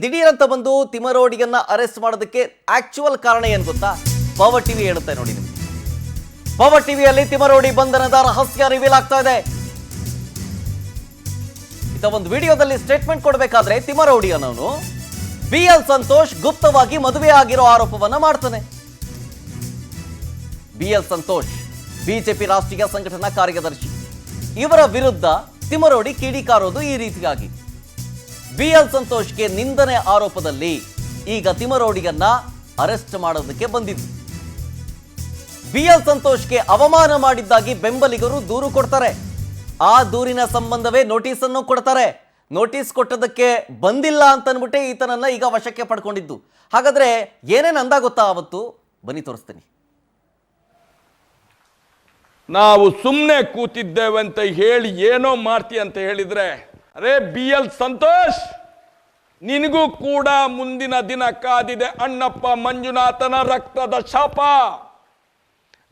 ದಿಢೀರಂತ ಬಂದು ತಿಮರೋಡಿಯನ್ನ ಅರೆಸ್ಟ್ ಮಾಡೋದಕ್ಕೆ ಆಕ್ಚುಯಲ್ ಕಾರಣ ಏನು ಗೊತ್ತಾ? ಪವರ್ ಟಿವಿ ಹೇಳುತ್ತೆ ನೋಡಿ ನಿಮಗೆ. ಪವರ್ ಟಿವಿಯಲ್ಲಿ ತಿಮರೋಡಿ ಬಂಧನದ ರಹಸ್ಯ ರಿವೀಲ್ ಆಗ್ತಾ ಇದೆ. ಇತ್ತ ಒಂದು ವಿಡಿಯೋದಲ್ಲಿ ಸ್ಟೇಟ್ಮೆಂಟ್ ಕೊಡಬೇಕಾದ್ರೆ ತಿಮರೋಡಿ ಅನ್ನೋನು BL ಸಂತೋಷ್ ಗುಪ್ತವಾಗಿ ಮದುವೆ ಆಗಿರೋ ಆರೋಪವನ್ನ ಮಾಡ್ತಾನೆ. BL ಸಂತೋಷ್ ಬಿಜೆಪಿ ರಾಷ್ಟ್ರೀಯ ಸಂಘಟನಾ ಕಾರ್ಯದರ್ಶಿ. ಇವರ ವಿರುದ್ಧ ತಿಮರೋಡಿ ಕಿಡಿಕಾರೋದು ಈ ರೀತಿಯಾಗಿ. BL ಸಂತೋಷ್ಗೆ ನಿಂದನೆ ಆರೋಪದಲ್ಲಿ ಈಗ ತಿಮರೋಡಿಯನ್ನ ಅರೆಸ್ಟ್ ಮಾಡೋದಕ್ಕೆ ಬಂದಿದ್ದು. BL ಸಂತೋಷ್ಗೆ ಅವಮಾನ ಮಾಡಿದ್ದಾಗಿ ಬೆಂಬಲಿಗರು ದೂರು ಕೊಡ್ತಾರೆ. ಆ ದೂರಿನ ಸಂಬಂಧವೇ ನೋಟಿಸ್ ಅನ್ನು ಕೊಡ್ತಾರೆ. ನೋಟಿಸ್ ಕೊಟ್ಟದಕ್ಕೆ ಬಂದಿಲ್ಲ ಅಂತ ಅಂದ್ಬಿಟ್ಟೆ ಈತನನ್ನ ಈಗ ವಶಕ್ಕೆ ಪಡ್ಕೊಂಡಿದ್ದು. ಹಾಗಾದ್ರೆ ಏನೇನು ಅಂದ ಗೊತ್ತಾ ಅವತ್ತು? ಬನ್ನಿ ತೋರಿಸ್ತೀನಿ. ನಾವು ಸುಮ್ಮನೆ ಕೂತಿದ್ದೇವೆ ಅಂತ ಹೇಳಿ ಏನೋ ಮಾಡ್ತಿ ಅಂತ ಹೇಳಿದ್ರೆ, ಅರೇ BL ಸಂತೋಷ್, ನಿನಗೂ ಕೂಡ ಮುಂದಿನ ದಿನ ಕಾದಿದೆ ಅಣ್ಣಪ್ಪ ಮಂಜುನಾಥನ ರಕ್ತದ ಶಾಪ.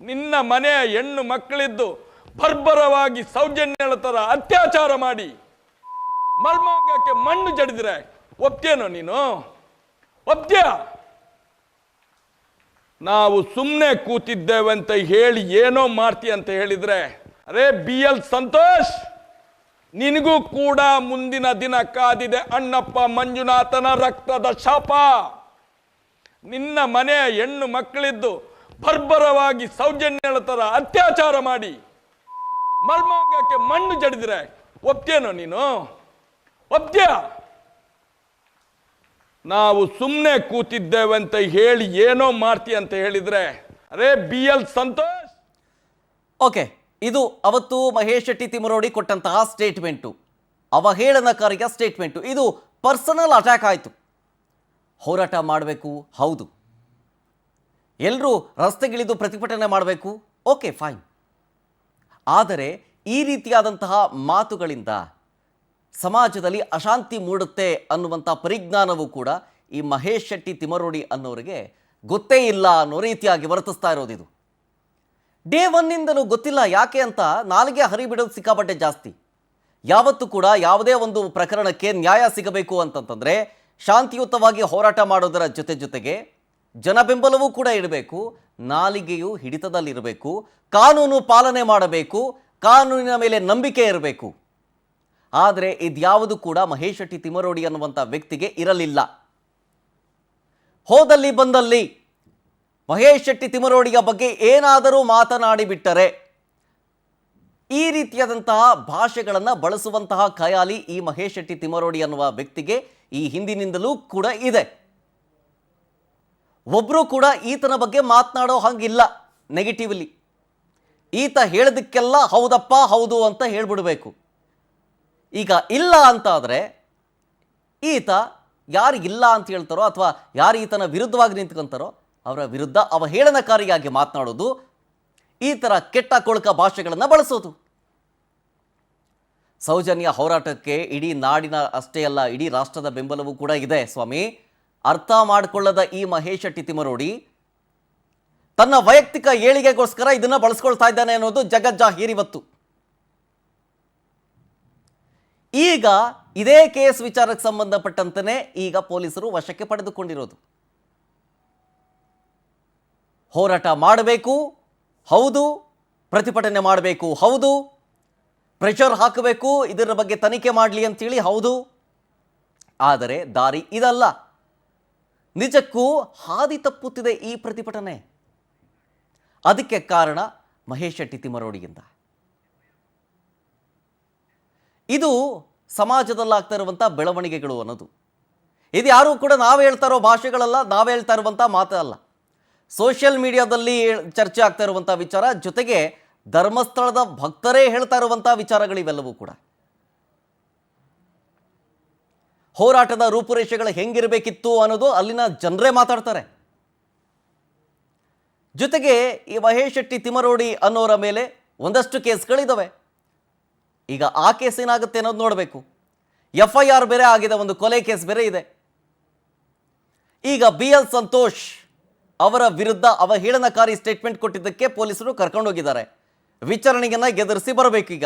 ನಿನ್ನ ಮನೆಯ ಹೆಣ್ಣು ಮಕ್ಕಳಿದ್ದು ಬರ್ಬರವಾಗಿ ಸೌಜನ್ಯಗಳ ತರ ಅತ್ಯಾಚಾರ ಮಾಡಿ ಮರ್ಮಾಂಗಕ್ಕೆ ಮಣ್ಣು ಜಡಿದ್ರೆ ಒಪ್ತೇನೋ ನೀನು? ಒಪ್ತ್ಯಾ? ನಾವು ಸುಮ್ಮನೆ ಕೂತಿದ್ದೇವೆ ಅಂತ ಹೇಳಿ ಏನೋ ಮಾಡ್ತಿ ಅಂತ ಹೇಳಿದ್ರೆ, ಅರೇ BL ಸಂತೋಷ್, ನಿನಗೂ ಕೂಡ ಮುಂದಿನ ದಿನ ಕಾದಿದೆ ಅಣ್ಣಪ್ಪ ಮಂಜುನಾಥನ ರಕ್ತದ ಶಾಪ. ನಿನ್ನ ಮನೆಯ ಹೆಣ್ಣು ಮಕ್ಕಳಿದ್ದು ಬರ್ಬರವಾಗಿ ಸೌಜನ್ಯಗಳ ತರ ಅತ್ಯಾಚಾರ ಮಾಡಿ ಮರ್ಮಾಂಗಕ್ಕೆ ಮಣ್ಣು ಜಡಿದ್ರೆ ಒಪ್ತೇನೋ ನೀನು? ಒಪ್ತ್ಯಾ? ನಾವು ಸುಮ್ಮನೆ ಕೂತಿದ್ದೇವೆ ಅಂತ ಹೇಳಿ ಏನೋ ಮಾಡ್ತಿ ಅಂತ ಹೇಳಿದ್ರೆ, ಅರೇ BL ಸಂತೋಷ್. ಓಕೆ, ಇದು ಅವತ್ತು ಮಹೇಶ್ ಶೆಟ್ಟಿ ತಿಮರೋಡಿ ಕೊಟ್ಟಂತಹ ಸ್ಟೇಟ್ಮೆಂಟು, ಅವಹೇಳನಕಾರಿಯ ಸ್ಟೇಟ್ಮೆಂಟು. ಇದು ಪರ್ಸನಲ್ ಅಟ್ಯಾಕ್ ಆಯಿತು. ಹೋರಾಟ ಮಾಡಬೇಕು, ಹೌದು. ಎಲ್ಲರೂ ರಸ್ತೆಗಿಳಿದು ಪ್ರತಿಭಟನೆ ಮಾಡಬೇಕು, ಓಕೆ ಫೈನ್. ಆದರೆ ಈ ರೀತಿಯಾದಂತಹ ಮಾತುಗಳಿಂದ ಸಮಾಜದಲ್ಲಿ ಅಶಾಂತಿ ಮೂಡುತ್ತೆ ಅನ್ನುವಂಥ ಪರಿಜ್ಞಾನವೂ ಕೂಡ ಈ ಮಹೇಶ್ ಶೆಟ್ಟಿ ತಿಮರೋಡಿ ಅನ್ನೋರಿಗೆ ಗೊತ್ತೇ ಇಲ್ಲ ಅನ್ನೋ ರೀತಿಯಾಗಿ ವರ್ತಿಸ್ತಾ ಇರೋದಿದು. ಡೇ ಒನ್ನಿಂದಲೂ ಗೊತ್ತಿಲ್ಲ. ಯಾಕೆ ಅಂತ ನಾಲಿಗೆ ಹರಿಬಿಡೋದು ಸಿಕ್ಕಾಪಟ್ಟೆ ಜಾಸ್ತಿ. ಯಾವತ್ತೂ ಕೂಡ ಯಾವುದೇ ಒಂದು ಪ್ರಕರಣಕ್ಕೆ ನ್ಯಾಯ ಸಿಗಬೇಕು ಅಂತಂತಂದರೆ ಶಾಂತಿಯುತವಾಗಿ ಹೋರಾಟ ಮಾಡೋದರ ಜೊತೆಗೆ ಜನ ಬೆಂಬಲವೂ ಕೂಡ ಇರಬೇಕು, ನಾಲಿಗೆಯು ಹಿಡಿತದಲ್ಲಿರಬೇಕು, ಕಾನೂನು ಪಾಲನೆ ಮಾಡಬೇಕು, ಕಾನೂನಿನ ಮೇಲೆ ನಂಬಿಕೆ ಇರಬೇಕು. ಆದರೆ ಇದ್ಯಾವುದು ಕೂಡ ಮಹೇಶ್ ಶೆಟ್ಟಿ ತಿಮರೋಡಿ ಅನ್ನುವಂಥ ವ್ಯಕ್ತಿಗೆ ಇರಲಿಲ್ಲ. ಹೋದಲ್ಲಿ ಬಂದಲ್ಲಿ ಮಹೇಶ್ ಶೆಟ್ಟಿ ತಿಮರೋಡಿಯ ಬಗ್ಗೆ ಏನಾದರೂ ಮಾತನಾಡಿಬಿಟ್ಟರೆ ಈ ರೀತಿಯಾದಂತಹ ಭಾಷೆಗಳನ್ನು ಬಳಸುವಂತಹ ಖಯಾಲಿ ಈ ಮಹೇಶ್ ಶೆಟ್ಟಿ ತಿಮರೋಡಿ ಅನ್ನುವ ವ್ಯಕ್ತಿಗೆ ಈ ಹಿಂದಿನಿಂದಲೂ ಕೂಡ ಇದೆ. ಒಬ್ಬರು ಕೂಡ ಈತನ ಬಗ್ಗೆ ಮಾತನಾಡೋ ಹಂಗಿಲ್ಲ ನೆಗೆಟಿವ್ಲಿ. ಈತ ಹೇಳೋದಕ್ಕೆಲ್ಲ ಹೌದಪ್ಪ ಹೌದು ಅಂತ ಹೇಳ್ಬಿಡ್ಬೇಕು. ಈಗ ಇಲ್ಲ ಅಂತ ಆದರೆ ಈತ ಯಾರು ಇಲ್ಲ ಅಂತ ಹೇಳ್ತಾರೋ ಅಥವಾ ಯಾರು ಈತನ ವಿರುದ್ಧವಾಗಿ ನಿಂತ್ಕೊಂತಾರೋ ಅವರ ವಿರುದ್ಧ ಅವಹೇಳನಕಾರಿಯಾಗಿ ಮಾತನಾಡೋದು, ಈ ಥರ ಕೆಟ್ಟ ಕೊಳಕ ಭಾಷೆಗಳನ್ನು ಬಳಸೋದು. ಸೌಜನ್ಯ ಹೋರಾಟಕ್ಕೆ ಇಡೀ ನಾಡಿನ ಅಷ್ಟೇ ಅಲ್ಲ, ಇಡೀ ರಾಷ್ಟ್ರದ ಬೆಂಬಲವೂ ಕೂಡ ಇದೆ ಸ್ವಾಮಿ. ಅರ್ಥ ಮಾಡಿಕೊಳ್ಳದ ಈ ಮಹೇಶ್ ಶೆಟ್ಟಿ ತಿಮರೋಡಿ ತನ್ನ ವೈಯಕ್ತಿಕ ಏಳಿಗೆಗೋಸ್ಕರ ಇದನ್ನು ಬಳಸ್ಕೊಳ್ತಾ ಇದ್ದಾನೆ ಅನ್ನೋದು ಜಗಜ್ಜಾಹೀರ್ ಇವತ್ತು. ಈಗ ಇದೇ ಕೇಸ್ ವಿಚಾರಕ್ಕೆ ಸಂಬಂಧಪಟ್ಟಂತೆ ಈಗ ಪೊಲೀಸರು ವಶಕ್ಕೆ ಪಡೆದುಕೊಂಡಿರೋದು. ಹೋರಾಟ ಮಾಡಬೇಕು, ಹೌದು. ಪ್ರತಿಭಟನೆ ಮಾಡಬೇಕು, ಹೌದು. ಪ್ರೆಷರ್ ಹಾಕಬೇಕು, ಇದರ ಬಗ್ಗೆ ತನಿಖೆ ಮಾಡಲಿ ಅಂತೇಳಿ, ಹೌದು. ಆದರೆ ದಾರಿ ಇದಲ್ಲ. ನಿಜಕ್ಕೂ ಹಾದಿ ತಪ್ಪುತ್ತಿದೆ ಈ ಪ್ರತಿಭಟನೆ. ಅದಕ್ಕೆ ಕಾರಣ ಮಹೇಶ್ ಶೆಟ್ಟಿ ತಿಮರೋಡಿಯಿಂದ. ಇದು ಸಮಾಜದಲ್ಲಾಗ್ತಾ ಇರುವಂಥ ಬೆಳವಣಿಗೆಗಳು ಅನ್ನೋದು. ಇದು ಯಾರೂ ಕೂಡ ನಾವು ಹೇಳ್ತಾ ಇರೋ ಭಾಷೆಗಳಲ್ಲ, ನಾವು ಹೇಳ್ತಾ ಇರುವಂಥ ಮಾತಲ್ಲ. ಸೋಷಿಯಲ್ ಮೀಡಿಯಾದಲ್ಲಿ ಚರ್ಚೆ ಆಗ್ತಾ ಇರುವಂಥ ವಿಚಾರ, ಜೊತೆಗೆ ಧರ್ಮಸ್ಥಳದ ಭಕ್ತರೇ ಹೇಳ್ತಾ ಇರುವಂಥ ವಿಚಾರಗಳಿವೆಲ್ಲವೂ ಕೂಡ. ಹೋರಾಟದ ರೂಪುರೇಷೆಗಳು ಹೆಂಗಿರಬೇಕಿತ್ತು ಅನ್ನೋದು ಅಲ್ಲಿನ ಜನರೇ ಮಾತಾಡ್ತಾರೆ. ಜೊತೆಗೆ ಈ ಮಹೇಶ್ ಶೆಟ್ಟಿ ತಿಮರೋಡಿ ಅನ್ನೋರ ಮೇಲೆ ಒಂದಷ್ಟು ಕೇಸ್ಗಳಿದ್ದಾವೆ. ಈಗ ಆ ಕೇಸ್ ಏನಾಗುತ್ತೆ ಅನ್ನೋದು ನೋಡಬೇಕು. FIR ಬೇರೆ ಆಗಿದೆ, ಒಂದು ಕೊಲೆ ಕೇಸ್ ಬೇರೆ ಇದೆ. ಈಗ BL ಸಂತೋಷ್ ಅವರ ವಿರುದ್ಧ ಅವಹೇಳನಕಾರಿ ಸ್ಟೇಟ್ಮೆಂಟ್ ಕೊಟ್ಟಿದ್ದಕ್ಕೆ ಪೊಲೀಸರು ಕರ್ಕೊಂಡೋಗಿದ್ದಾರೆ. ವಿಚಾರಣೆಯನ್ನು ಎದುರಿಸಿ ಬರಬೇಕೀಗ.